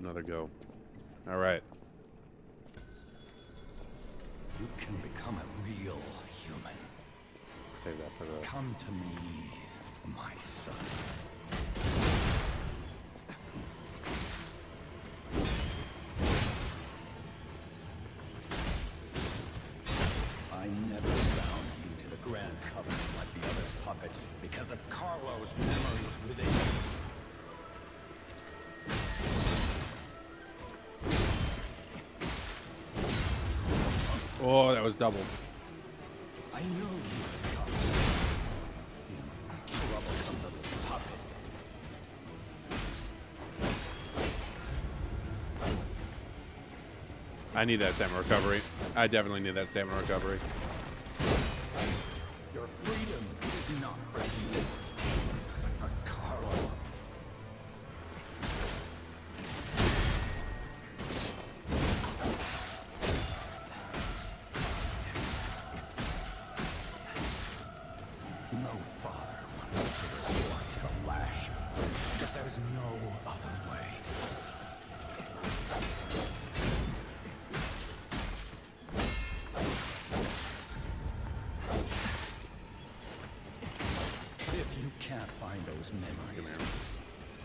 another go. All right. You can become a real human. Save that for the... Come to me, my son. I never bound you to the Grand Covenant like the other puppets because of Carlo's memories within you. Oh, that was doubled. I knew you would come. You troublesome little puppet. I need that stamina recovery. I definitely need that stamina recovery. Your freedom is not for you, but for Carlo. No father wants to resort to the lash, but there's no other way. If you can't find those memories,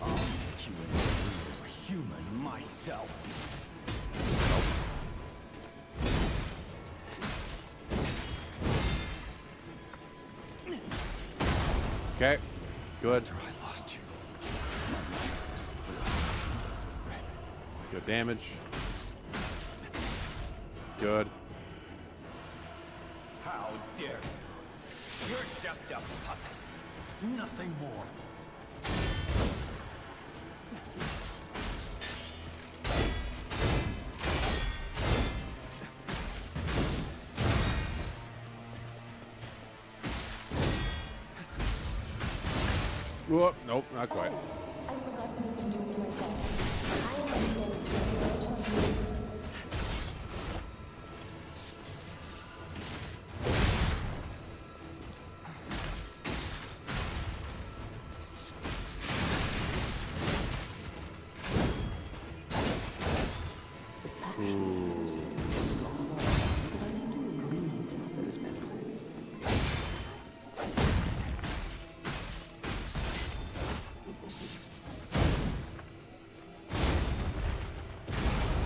I'll make you a real human myself. Okay. Good. After I lost you, Good damage. Good. how dare you? You're just a puppet, nothing more. Whoop. Nope, not quite. I forgot to introduce myself. I am the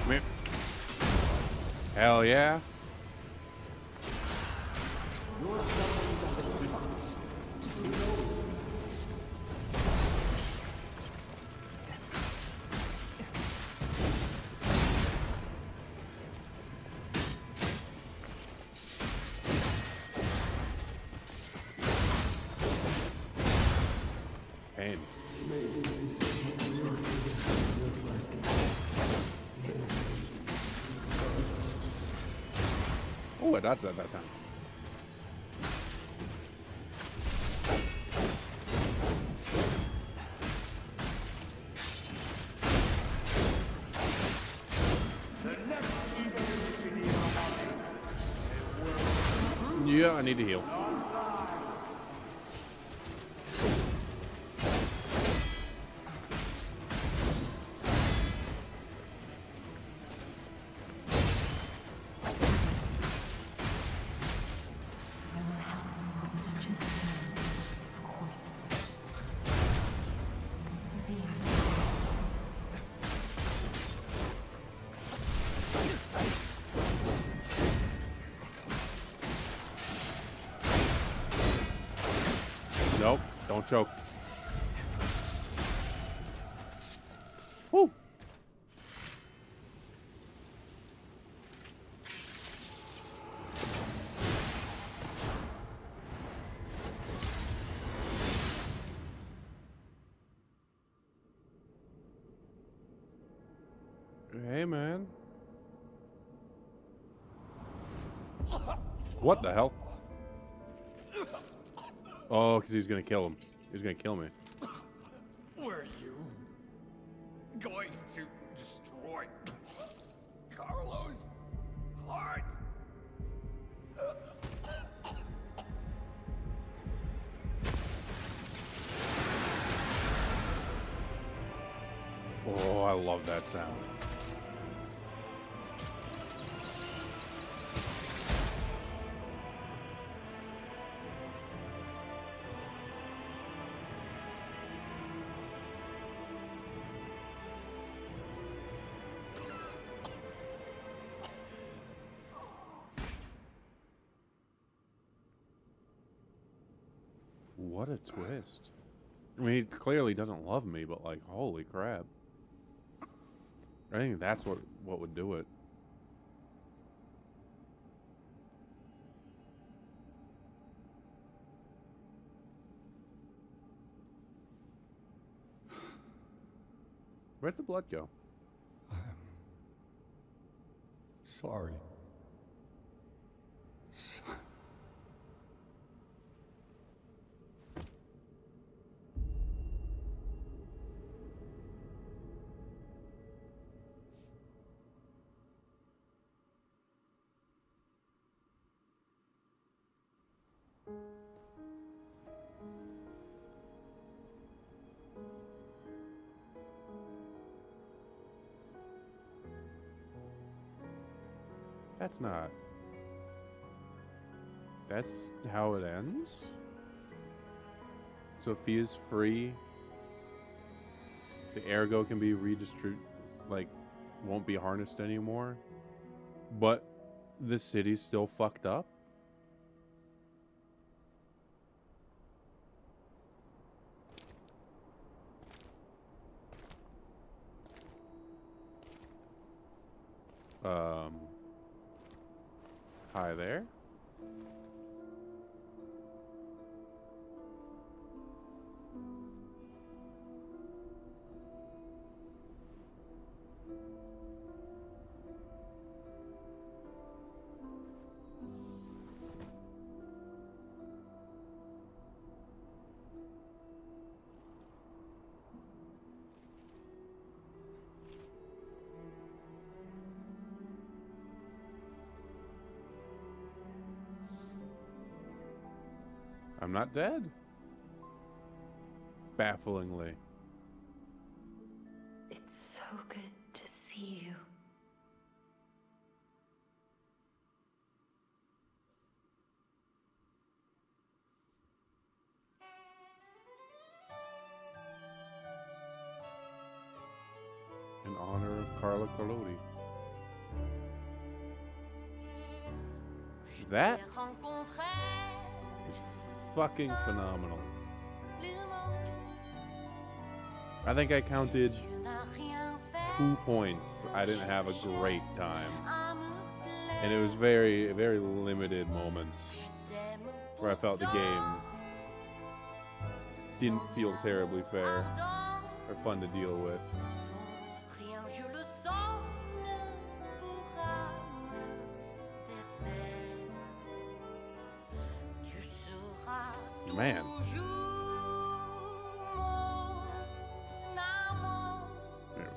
Come here. Hell yeah. Pain. Oh, I dodged that time. Yeah, I need to heal. I will help as much as I can, of course. See you. Nope, don't choke. Woo. Hey, man. What the hell? Oh, because he's going to kill him. He's going to kill me. Were you going to destroy Carlo's heart? Oh, I love that sound. What a twist. I mean, he clearly doesn't love me, but like, holy crap. I think that's what would do it. Where'd the blood go? I'm sorry. That's not. That's how it ends? Sophia's free. The ergo can be redistributed, like, won't be harnessed anymore. But the city's still fucked up? Hi there. I'm not dead. Bafflingly. It's so good to see you. In honor of Carla Collodi. That is fucking phenomenal. I think I counted 2 points. I didn't have a great time. And it was very, very limited moments where I felt the game didn't feel terribly fair or fun to deal with. Man. There we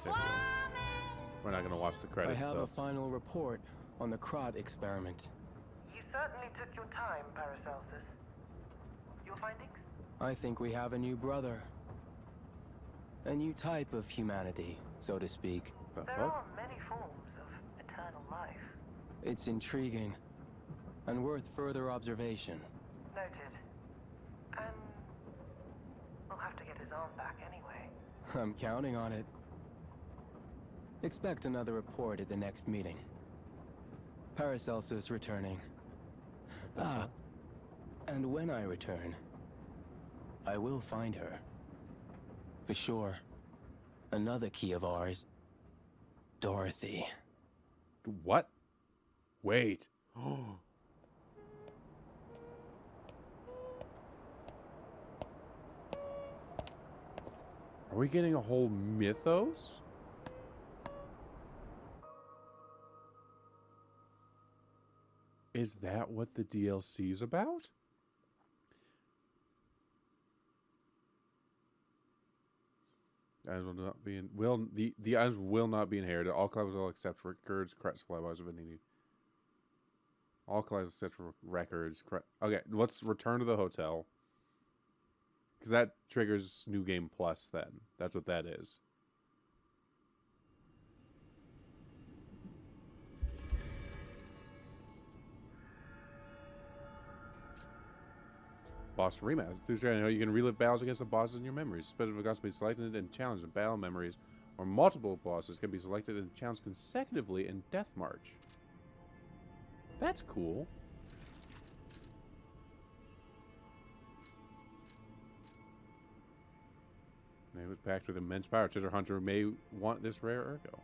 go. We're not going to watch the credits, I have though. a final report on the Krat experiment. You certainly took your time, Paracelsus. Your findings? I think we have a new brother. A new type of humanity, so to speak. The There fuck? are many forms of eternal life. It's intriguing and worth further observation. Noted. And we'll have to get his arm back anyway. I'm counting on it. Expect another report at the next meeting. Paracelsus returning. Ah, and when I return, I will find her. For sure. Another key of ours. Dorothy. What? Wait. Are we getting a whole mythos? Is that what the DLC's about? Items will not be in, the items will not be inherited. All collectibles except for records, credit supply wise if needed. All collectibles set for records. Okay, let's return to the hotel. Because that triggers New Game Plus then. That's what that is. Boss rematch. You can relive battles against the bosses in your memories. Special bosses can be selected and challenged in battle memories, or multiple bosses can be selected and challenged consecutively in Death March. That's cool. It was packed with immense power. Treasure Hunter may want this rare Ergo.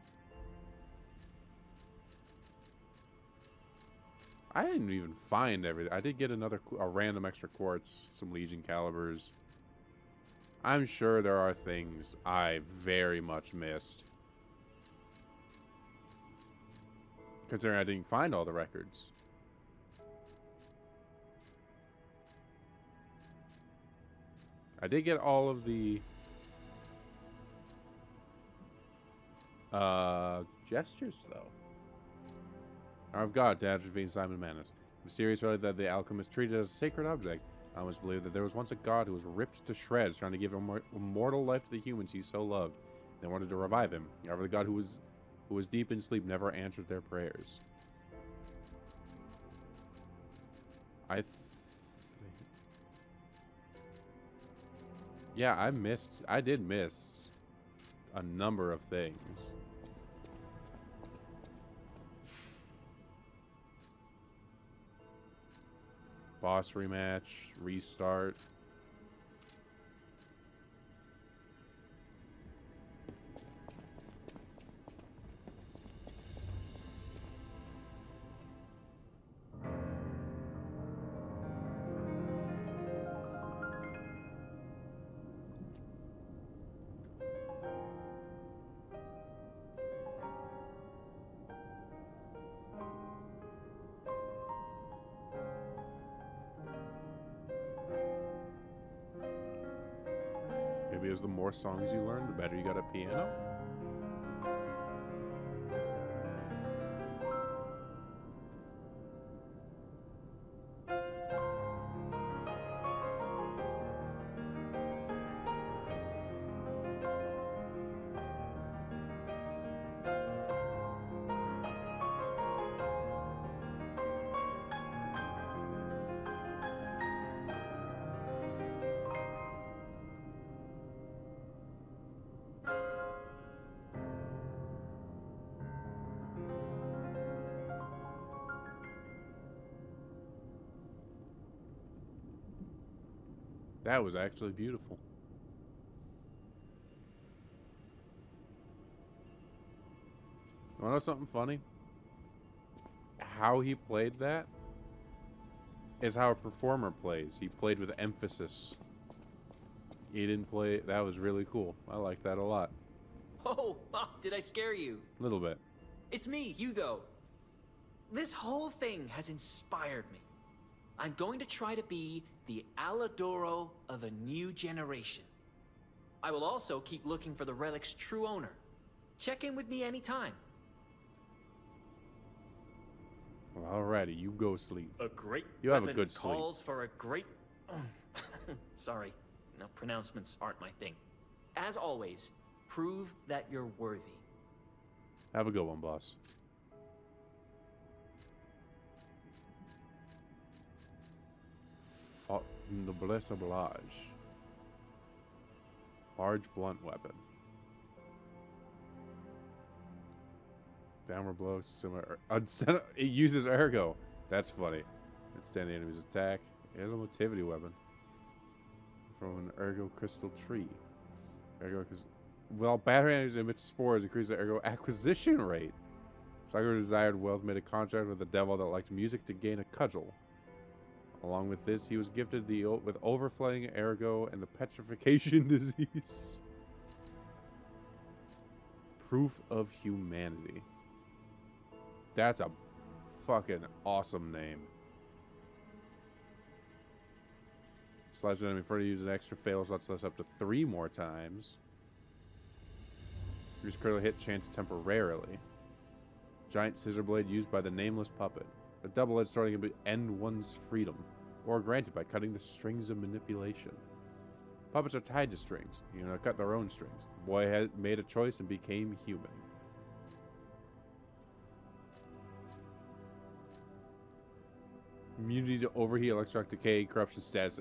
I didn't even find everything. I did get a random extra quartz, some Legion calibers. I'm sure there are things I very much missed. Considering I didn't find all the records. I did get all of the gestures, though. Hour of God to atrophy Simon Manus. Mysterious relic that the alchemist treated as a sacred object. I almost believe that there was once a god who was ripped to shreds, trying to give immortal life to the humans he so loved. They wanted to revive him. However, the god who was deep in sleep never answered their prayers. Yeah, I did miss a number of things. Boss rematch, restart. Maybe as the more songs you learn, the better you got at piano. That was actually beautiful. You wanna know something funny? How he played that is how a performer plays. He played with emphasis. He didn't play... That was really cool. I like that a lot. Oh, did I scare you? A little bit. It's me, Hugo. This whole thing has inspired me. I'm going to try to be the Aladoro of a new generation. I will also keep looking for the relic's true owner. Check in with me anytime. Well, alrighty, you go sleep. A great You have a weapon good sleep. calls for a great... Sorry, no, pronouncements aren't my thing. As always, prove that you're worthy. Have a good one, boss. Noblesse oblige. Large blunt weapon. Downward blow, similar. It uses ergo. That's funny. Extend the enemy's attack. It has a motivity weapon. From an ergo crystal tree. Ergo, well, battery enemies emit spores, increase the ergo acquisition rate. Sagar desired wealth, made a contract with the devil that liked music to gain a cudgel. Along with this, he was gifted with overflowing ergo and the petrification disease. Proof of humanity. That's a fucking awesome name. Slash an enemy further use an extra fatal shot slash up to 3 more times. Use critical hit chance temporarily. Giant scissor blade used by the nameless puppet. A double-edged sword can end one's freedom, or granted by cutting the strings of manipulation. Puppets are tied to strings. You know, cut their own strings. The boy had made a choice and became human. Immunity to overheat, electronic decay, corruption status.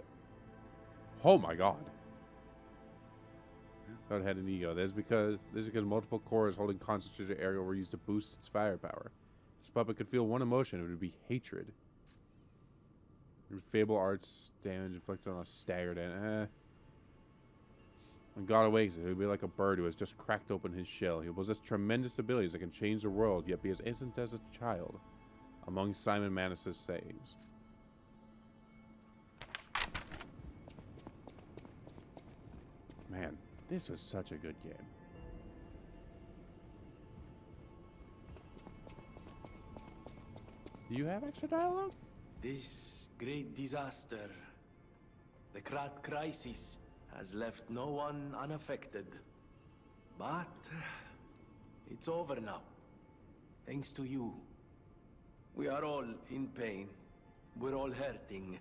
Oh my god. Thought it had an ego. This is because multiple cores holding concentrated area were used to boost its firepower. This puppet could feel one emotion. It would be hatred. Fable arts damage inflicted on a staggered and when God awakes, it will be like a bird who has just cracked open his shell. He will possess tremendous abilities that can change the world, yet be as innocent as a child. Among Simon Manus' sayings. Man, this was such a good game. Do you have extra dialogue? This great disaster, the Krat crisis, has left no one unaffected. But it's over now, thanks to you. We are all in pain. We're all hurting.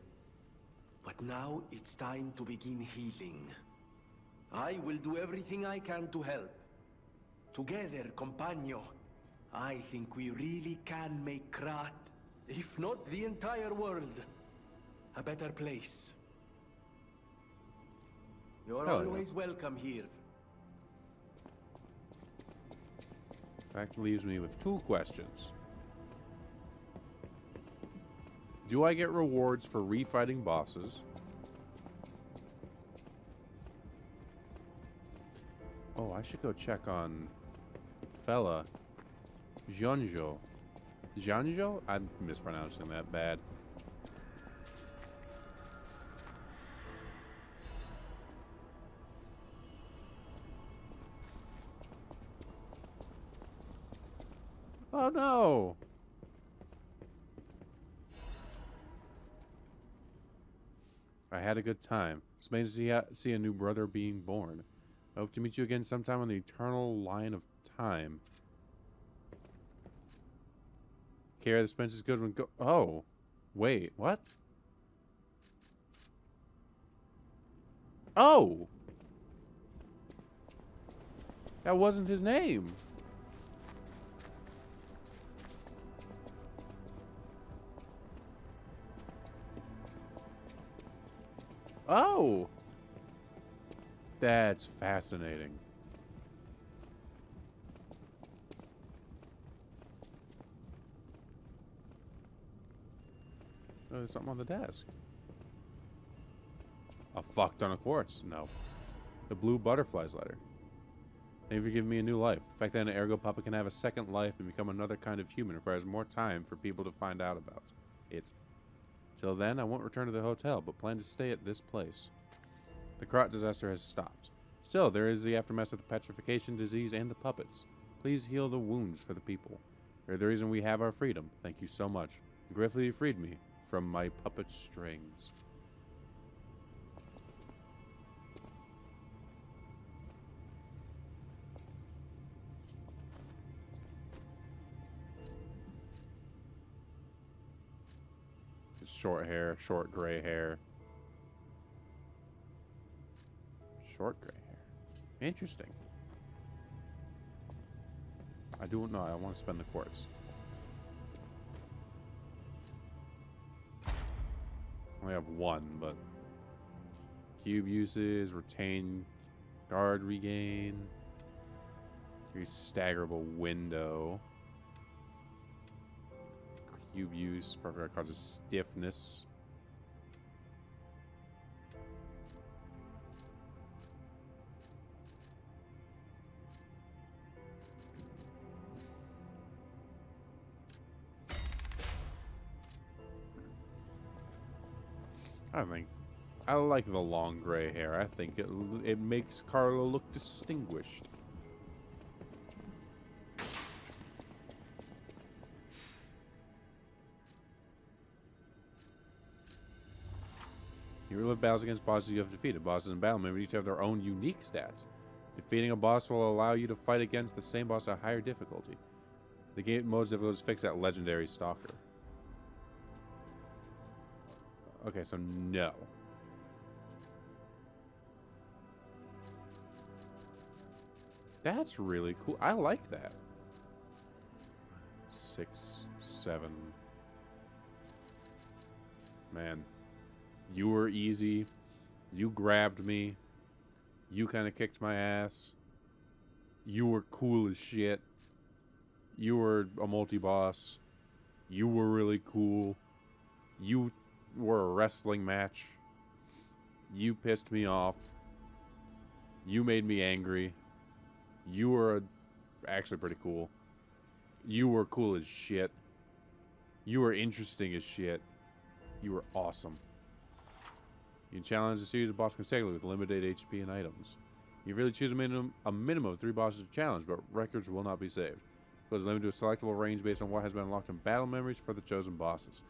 But now it's time to begin healing. I will do everything I can to help. Together, Compagno, I think we really can make Krat, if not the entire world, a better place. You're always welcome here. Fact leaves me with 2 questions. Do I get rewards for refighting bosses? Oh, I should go check on fella Jianzhou. Jianzhou? I'm mispronouncing that bad. Oh no! I had a good time. It's amazing to see a new brother being born. I hope to meet you again sometime on the eternal line of time. Care this bench is good when go. Oh, wait, what? Oh! That wasn't his name. Oh! That's fascinating. Oh, there's something on the desk. A fuck ton of quartz. No. The blue butterflies letter. Thank you for giving me a new life. The fact that an ergo puppet can have a second life and become another kind of human requires more time for people to find out about it. Till then, I won't return to the hotel, but plan to stay at this place. The Krat disaster has stopped. Still, there is the aftermath of the petrification disease and the puppets. Please heal the wounds for the people. They're the reason we have our freedom. Thank you so much. You gratefully freed me from my puppet strings. Short hair, short gray hair. Short gray hair. Interesting. I don't know. I want to spend the quartz. I only have 1, but cube uses, retain, guard regain, increase staggerable window. Cube use, perfect causes stiffness. I like the long gray hair. I think it makes Carlo look distinguished. You relive battles against bosses you have defeated. Bosses in battle may each have their own unique stats. Defeating a boss will allow you to fight against the same boss at a higher difficulty. The game mode's difficulty is fixed at Legendary Stalker. Okay, so no. That's really cool. I like that. 6, 7. Man, you were easy. You grabbed me. You kind of kicked my ass. You were cool as shit. You were a multi-boss. You were really cool. You were a wrestling match. You pissed me off. You made me angry. You were actually pretty cool. You were cool as shit. You were interesting as shit. You were awesome. You can challenge a series of bosses consecutively with limited HP and items. You really choose a minimum of 3 bosses to challenge, but records will not be saved. It is limited to a selectable range based on what has been unlocked in battle memories for the chosen bosses.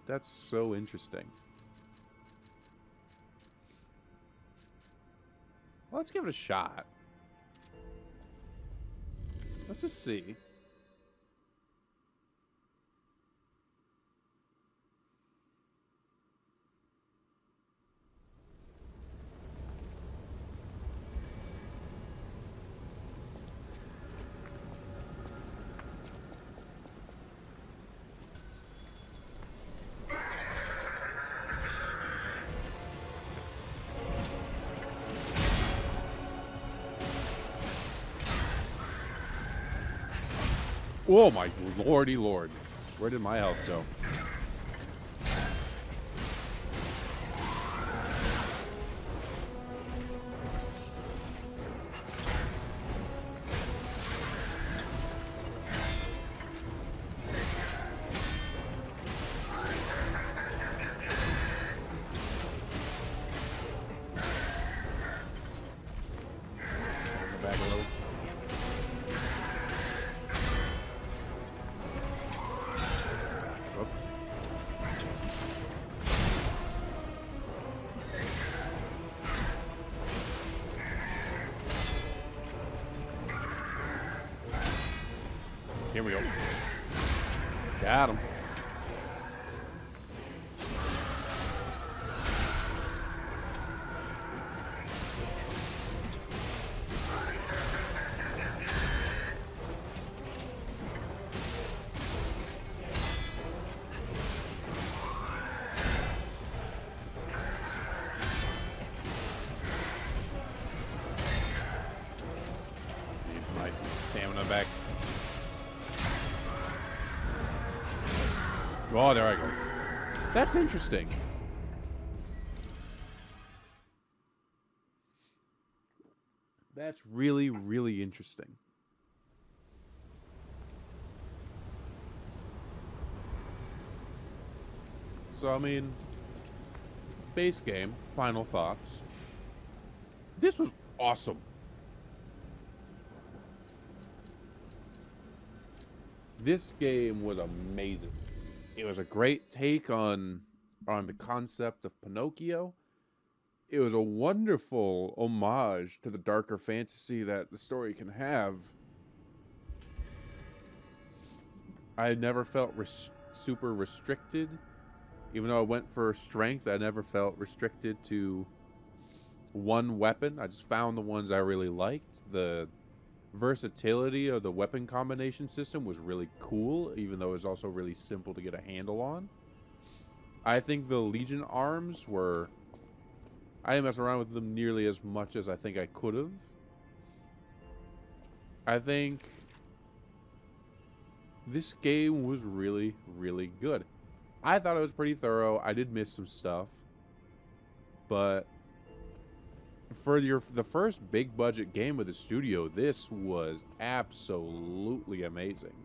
That's so interesting. Well, let's give it a shot. Let's just see. Oh my lordy lord. Where did my health go? Stand back a little. Here we go. Got him. Need my stamina back. Oh, there I go. That's interesting. That's really, really interesting. So, I mean, base game, final thoughts. This was awesome. This game was amazing. It was a great take on the concept of Pinocchio. It was a wonderful homage to the darker fantasy that the story can have. I had never felt super restricted. Even though I went for strength, I never felt restricted to one weapon. I just found the ones I really liked. The versatility of the weapon combination system was really cool, even though it was also really simple to get a handle on. I think the Legion arms were... I didn't mess around with them nearly as much as I think I could have. I think this game was really, really good. I thought it was pretty thorough. I did miss some stuff. But for the first big budget game of the studio, this was absolutely amazing.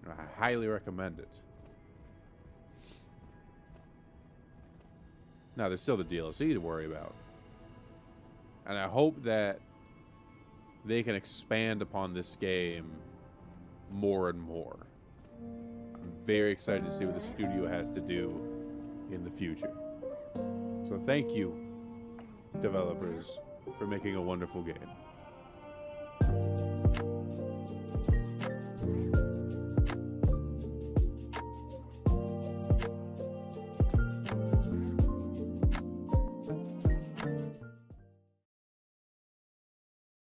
I highly recommend it. Now, there's still the DLC to worry about. And I hope that they can expand upon this game more and more. I'm very excited to see what the studio has to do in the future. So thank you, developers, for making a wonderful game.